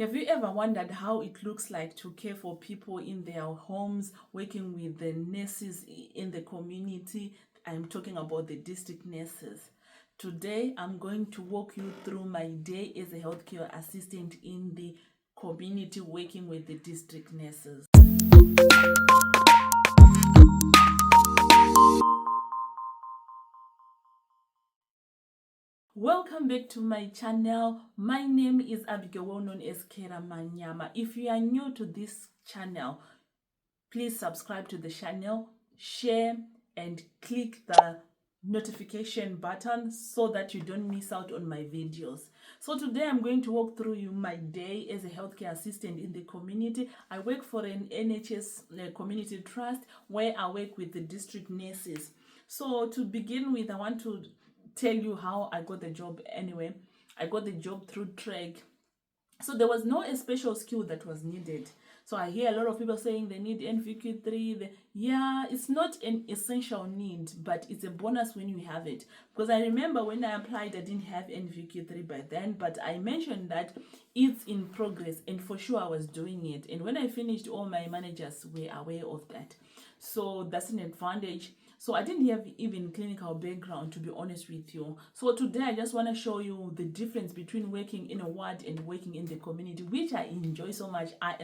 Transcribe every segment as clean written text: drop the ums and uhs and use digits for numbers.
Have you ever wondered how it looks like to care for people in their homes, working with the nurses in the community? I'm talking about the district nurses. Today, I'm going to walk you through my day as a healthcare assistant in the community working with the district nurses. Welcome back to my channel. My name is Abigail, well known as Kera Manyama. If you are new to this channel, please subscribe to the channel, share, and click the notification button so that you don't miss out on my videos. So today I'm going to walk through you my day as a healthcare assistant in the community. I work for an NHS community trust where I work with the district nurses. So to begin with, I want to tell you how I got the job anyway. I got the job through track. So there was no special skill that was needed. So I hear a lot of people saying they need NVQ3. Yeah, it's not an essential need, but it's a bonus when you have it. Because I remember when I applied, I didn't have NVQ3 by then, but I mentioned that it's in progress, and for sure I was doing it. And when I finished, all my managers were aware of that. So that's an advantage. So I didn't have even clinical background, to be honest with you. So today I just want to show you the difference between working in a ward and working in the community, which I enjoy so much. I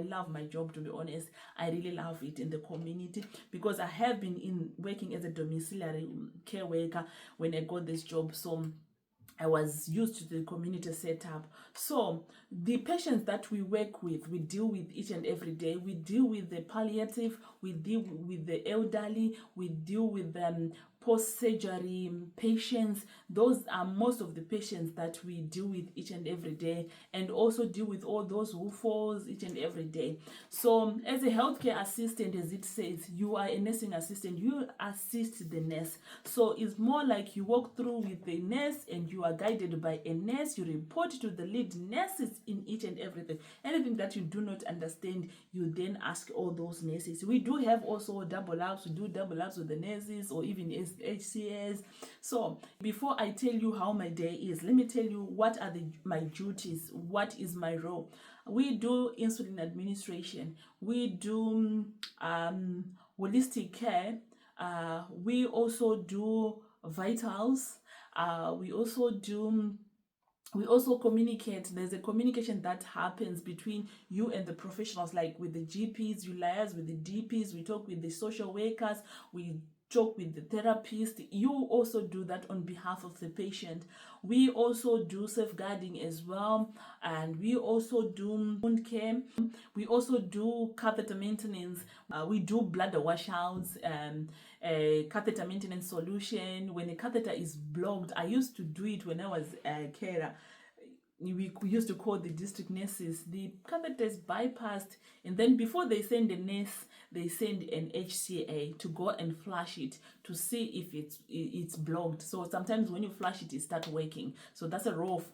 love my job, to be honest. I really love it in the community because I have been working as a domiciliary care worker when I got this job. So I was used to the community setup. So the patients that we work with, we deal with each and every day. We deal with the palliative, we deal with the elderly, we deal with post-surgery patients. Those are most of the patients that we deal with each and every day, and also deal with all those who falls each and every day. So as a healthcare assistant, as it says, you are a nursing assistant. You assist the nurse. So it's more like you walk through with the nurse and you are guided by a nurse. You report to the lead nurses in each and everything. Anything that you do not understand, you then ask all those nurses. We do have also double ups. We do double ups with the nurses or even as HCS. So before I tell you how my day is, let me tell you what are my duties. What is my role? We do insulin administration. We do holistic care. We also do vitals. We also communicate. There's a communication that happens between you and the professionals, like with the GPs, you liaise with the DPs, we talk with the social workers, we talk with the therapist. You also do that on behalf of the patient. We also do safeguarding as well, and we also do wound care. We also do catheter maintenance. We do bladder washouts, catheter maintenance solution. When a catheter is blocked, I used to do it when I was a carer. We used to call the district nurses. The catheter is bypassed, and then before they send a nurse, they send an HCA to go and flush it to see if it's blocked. So sometimes when you flush it, it starts working. So that's a role of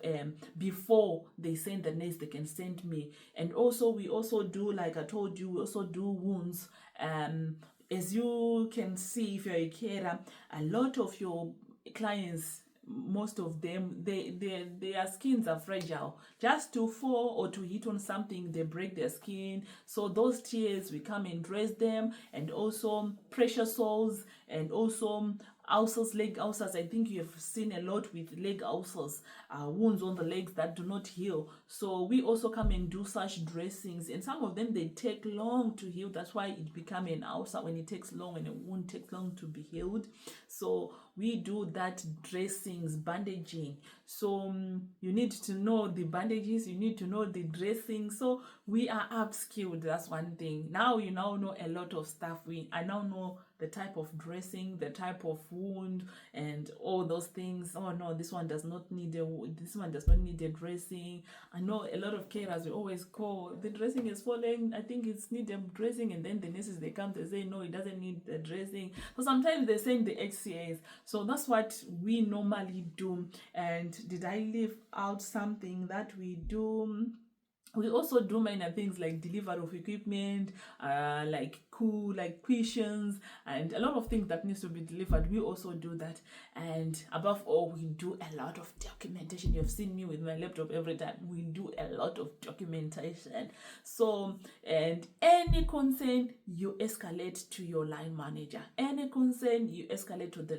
before they send the nurse, they can send me. And also we also do, like I told you, we also do wounds. As you can see, if you're a carer, a lot of your clients, most of them, their skins are fragile. Just to fall or to hit on something, they break their skin. So those tears, we come and dress them, and also pressure sores, and also ulcers, leg ulcers. I think you have seen a lot with leg ulcers, wounds on the legs that do not heal. So we also come and do such dressings, and some of them, they take long to heal. That's why it becomes an ulcer when it takes long, and a wound takes long to be healed. So we do that dressings, bandaging. So you need to know the bandages, you need to know the dressing. So we are upskilled. That's one thing. Now you now know a lot of stuff. I now know the type of dressing, the type of wound, and all those things. Oh no, this one does not need a dressing. I know a lot of carers will always call, the dressing is falling, I think it's need a dressing, and then the nurses, they come, they say no, it doesn't need a dressing. So sometimes they send the HCAs. So that's what we normally do. And did I leave out something that we do? We also do minor things like delivery of equipment, like cool, like questions and a lot of things that needs to be delivered. We also do that. And above all, we do a lot of documentation. You've seen me with my laptop every time. We do a lot of documentation. So, and any concern, you escalate to your line manager. Any concern, you escalate to the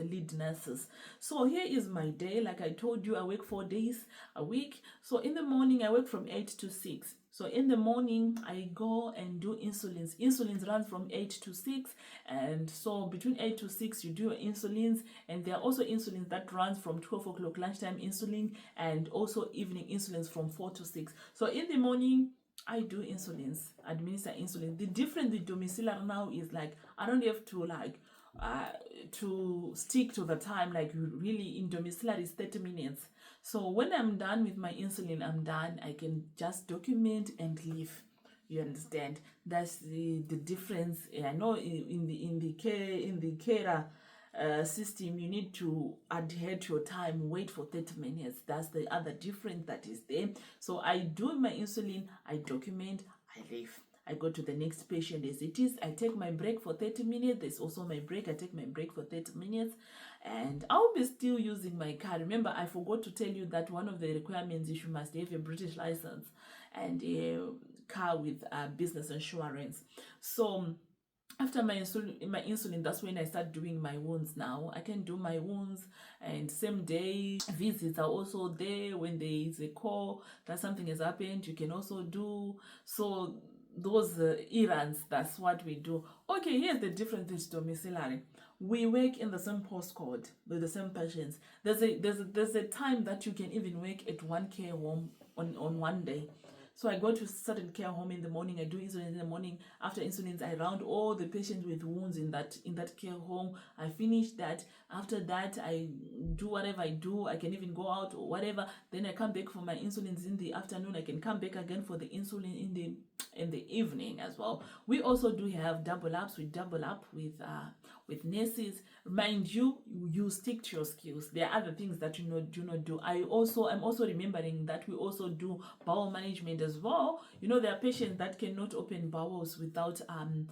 lead nurses. So here is my day. Like I told you, I work 4 days a week. So in the morning, I work from 8 to 6. So in the morning, I go and do insulins. Insulins runs from 8 to 6. And so between 8 to 6, you do your insulins. And there are also insulins that runs from 12 o'clock lunchtime insulin, and also evening insulins from 4 to 6. So in the morning, I do insulins, administer insulin. The difference with domiciliary now is like, I don't have to to stick to the time. Like really in domiciliary is 30 minutes. So when I'm done with my insulin, I'm done. I can just document and leave. You understand? That's the difference. I know in the carer system, you need to adhere to your time, wait for 30 minutes. That's the other difference that is there. So I do my insulin, I document, I leave. I go to the next patient as it is. I take my break for 30 minutes. There's also my break. I take my break for 30 minutes. And I'll be still using my car. Remember, I forgot to tell you that one of the requirements is you must have a British license and a car with business insurance. So after my insulin, that's when I start doing my wounds. Now I can do my wounds, and same day visits are also there. When there is a call that something has happened, you can also do. So those errands, that's what we do. Okay, here's the difference with domiciliary. We work in the same postcode with the same patients. There's a time that you can even work at one care home on one day. So I go to certain care home in the morning. I do insulin in the morning. After insulins, I round all the patients with wounds in that care home. I finish that. After that, I do whatever I do. I can even go out or whatever. Then I come back for my insulins in the afternoon. I can come back again for the insulin in the evening as well. We also do have double ups. We double up with nurses. Mind you, you stick to your skills. There are other things that you do not do. I'm also remembering that we also do bowel management as well. You know, there are patients that cannot open bowels without on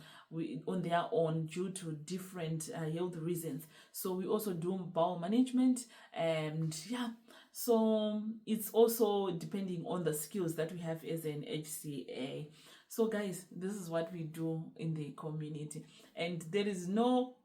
their own due to different health reasons. So we also do bowel management, and yeah. So it's also depending on the skills that we have as an HCA. So guys, this is what we do in the community, and there is no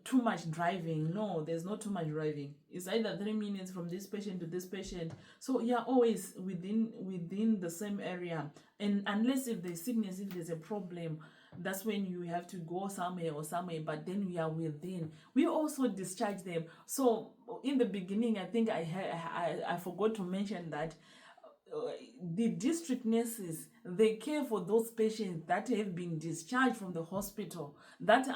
too much driving. No, there's not too much driving. It's either 3 minutes from this patient to this patient. So you're always within the same area, and unless if there's sickness, if there's a problem, that's when you have to go somewhere, but then we are within. We also discharge them. So in the beginning, I think I forgot to mention that the district nurses, they care for those patients that have been discharged from the hospital, that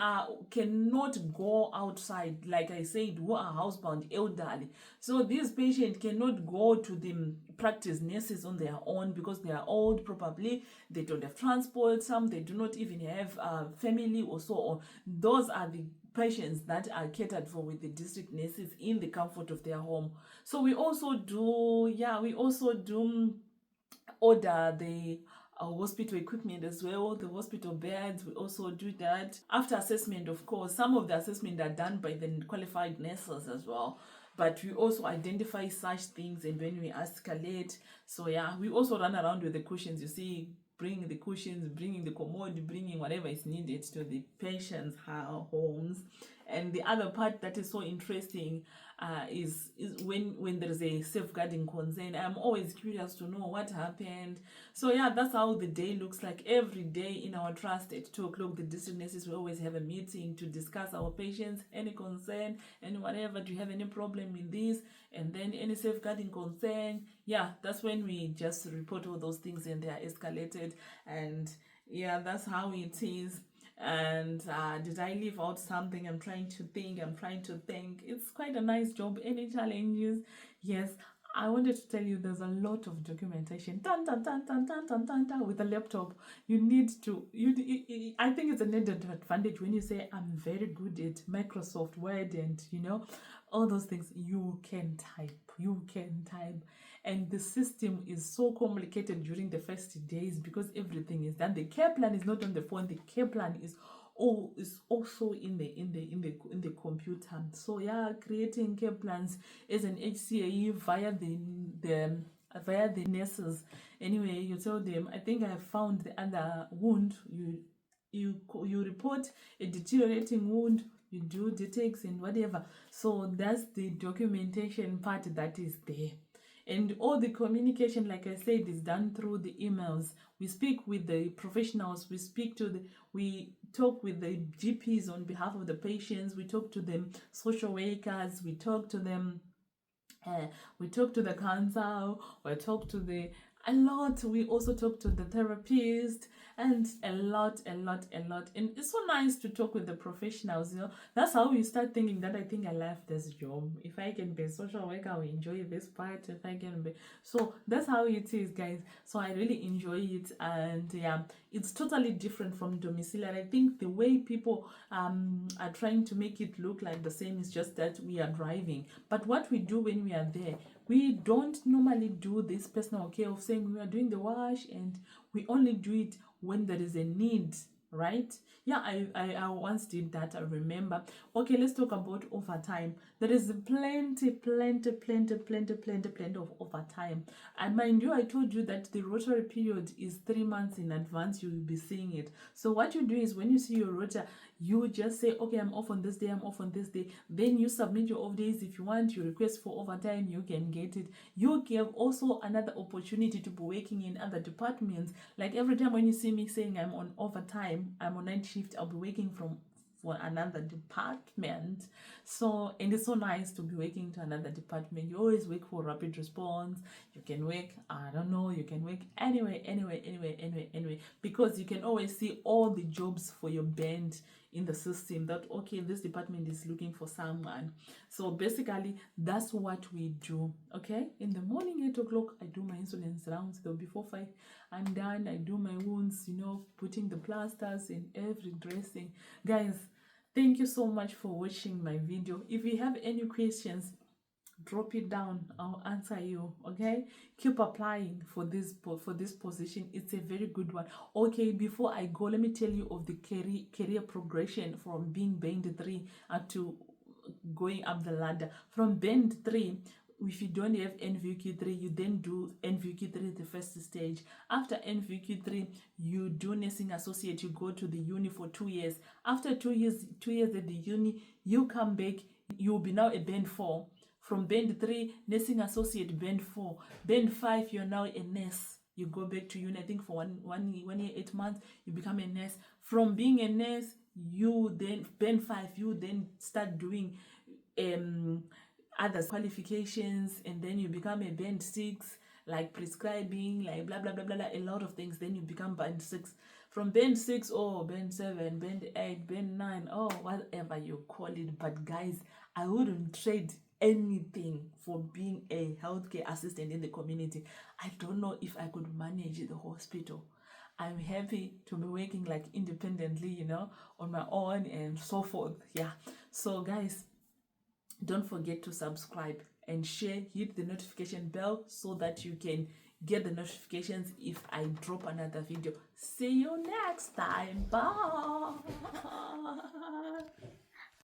cannot go outside, like I said, who are housebound, elderly. So these patients cannot go to the practice nurses on their own because they are old, probably they don't have transport, some they do not even have family or so on. Those are the patients that are catered for with the district nurses in the comfort of their home. So we also do order the hospital equipment as well, the hospital beds. We also do that after assessment. Of course, some of the assessment are done by the qualified nurses as well, but we also identify such things, and when we escalate. So yeah, we also run around with the cushions, you see, bringing the cushions, bringing the commode, bringing whatever is needed to the patients' homes. And the other part that is so interesting is when there is a safeguarding concern. I'm always curious to know what happened. So yeah, that's how the day looks like every day in our trust. At 2 o'clock, the district nurses will always have a meeting to discuss our patients, any concern, and whatever. Do you have any problem with this? And then any safeguarding concern. Yeah, that's when we just report all those things, and they are escalated. And yeah, that's how it is. And did I leave out something? I'm trying to think. It's quite a nice job. Any challenges? Yes, I wanted to tell you there's a lot of documentation. With a laptop, you need to. I think it's an added advantage when you say I'm very good at Microsoft Word and all those things. You can type. and the system is so complicated during the first days because everything is done. The care plan is not on the phone. The care plan is also in the computer. So yeah, creating care plans as an HCAE via the nurses. Anyway, you tell them, I think I have found the other wound. You report a deteriorating wound, you do detects and whatever. So that's the documentation part that is there. And all the communication, like I said, is done through the emails. We speak with the professionals, we talk with the GPs on behalf of the patients, we talk to them social workers, we talk to them we talk to the council, we talk to the a lot. We also talk to the therapist and a lot. And it's so nice to talk with the professionals, you know. That's how you start thinking that I think I love this job. If I can be a social worker, I will enjoy this part. If I can be, so that's how it is, guys. So I really enjoy it, and yeah, it's totally different from domiciliary. I think the way people are trying to make it look like the same is just that we are driving, but what we do when we are there, we don't normally do this personal care of saying we are doing the wash, and we only do it when there is a need, right? Yeah, I once did that, I remember. Okay, let's talk about overtime. There is plenty of overtime. And mind you, I told you that the rotary period is 3 months in advance. You will be seeing it. So what you do is when you see your rota, you just say, okay, I'm off on this day, I'm off on this day. Then you submit your off days. If you want, you request for overtime, you can get it. You give also another opportunity to be working in other departments. Like every time when you see me saying I'm on overtime, I'm on night shift, I'll be working for another department. So, and it's so nice to be working to another department. You always work for rapid response. You can work, I don't know, you can work anywhere, because you can always see all the jobs for your band in the system, that okay, this department is looking for someone. So basically that's what we do. Okay, in the morning 8 o'clock I do my insulin rounds. Though before 5 I'm done. I do my wounds, you know, putting the plasters in every dressing. Guys, thank you so much for watching my video. If you have any questions, drop it down, I'll answer you. Okay, keep applying for this position. It's a very good one. Okay, before I go, let me tell you of the career progression from being band 3 up to going up the ladder. From band 3, if you don't have NVQ3, you then do NVQ3, the first stage. After NVQ3, you do nursing associate. You go to the uni for 2 years. After 2 years at the uni, you come back, you'll be now a band 4. From band 3, nursing associate, band 4. Band 5, you're now a nurse. You go back to uni, I think for one year, 8 months, you become a nurse. From being a nurse, you then, band 5, you then start doing other qualifications, and then you become a band 6, like prescribing, like blah blah blah blah, a lot of things. Then you become band 6. From band 6, oh, band 7, band 8, band 9, oh, whatever you call it. But guys, I wouldn't trade anything for being a healthcare assistant in the community. I don't know if I could manage the hospital. I'm happy to be working like independently, you know, on my own and so forth. Yeah, so guys, don't forget to subscribe and share. Hit the notification bell so that you can get the notifications if I drop another video. See you next time. Bye.